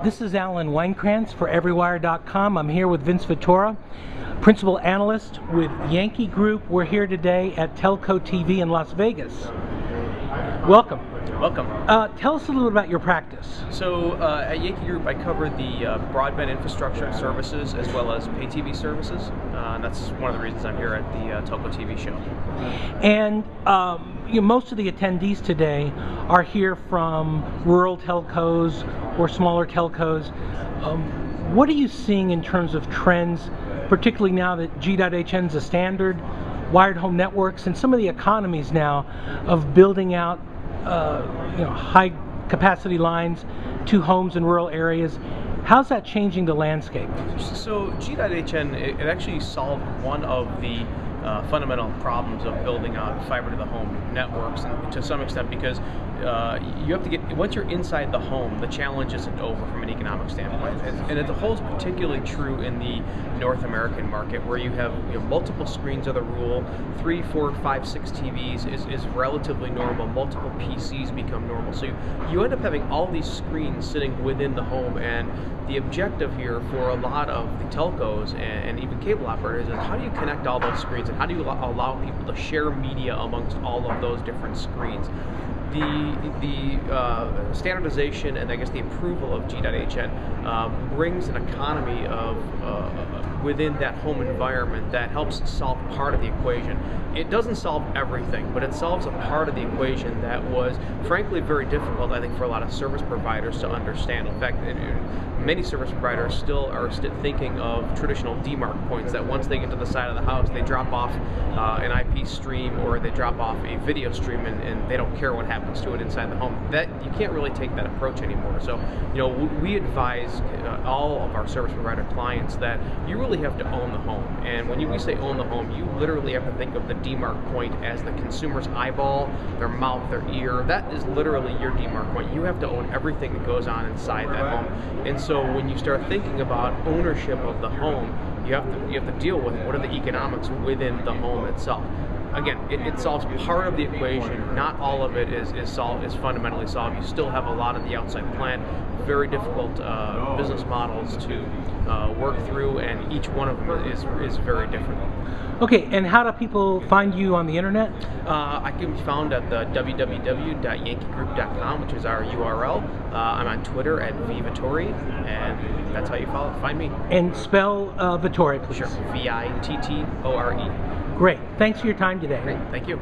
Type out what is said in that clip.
This is Alan Weinkrantz for Everywire.com. I'm here with Vince Vittore, Principal Analyst with Yankee Group. We're here today at Telco TV in Las Vegas. Welcome. Welcome. Tell us a little bit about your practice. So at Yankee Group, I cover the broadband infrastructure services as well as pay TV services. And that's one of the reasons I'm here at the Telco TV show. And most of the attendees today are here from rural telcos or smaller telcos. What are you seeing in terms of trends, particularly now that G.hn is a standard, wired home networks, and some of the economies now of building out high capacity lines to homes in rural areas? How's that changing the landscape? So G.hn, it actually solved one of the fundamental problems of building out fiber to the home networks, and to some extent because you have to get, once you're inside the home, the challenge isn't over from an economic standpoint. And it holds particularly true in the North American market, where you have multiple screens are the rule. 3, 4, 5, 6 TVs is relatively normal. Multiple PCs become normal. So you end up having all these screens sitting within the home, and the objective here for a lot of the telcos and even cable operators is how do you connect all those screens, and how do you allow people to share media amongst all of those different screens? The standardization and I guess the approval of G.hn brings an economy of within that home environment that helps solve part of the equation. It doesn't solve everything, but it solves a part of the equation that was frankly very difficult, I think, for a lot of service providers to understand. In fact, many service providers still are thinking of traditional demarc points, that once they get to the side of the house, they drop off an IP stream or they drop off a video stream, and they don't care what happens to it inside the home. That you can't really take that approach anymore. So, we advise all of our service provider clients that you really have to own the home. And when we say own the home, you literally have to think of the demarc point as the consumer's eyeball, their mouth, their ear. That is literally your demarc point. You have to own everything that goes on inside that home. And so when you start thinking about ownership of the home, you have to deal with what are the economics within the home itself. Again, it solves part of the equation. Not all of it is fundamentally solved. You still have a lot of the outside plant, very difficult business models to work through, and each one of them is very different. Okay, and how do people find you on the internet? I can be found at the www.yankeegroup.com, which is our URL. I'm on Twitter at Vittore, and that's how you find me. And spell Vittore, please. Sure, Vittore. Great. Thanks for your time today. Great. Thank you.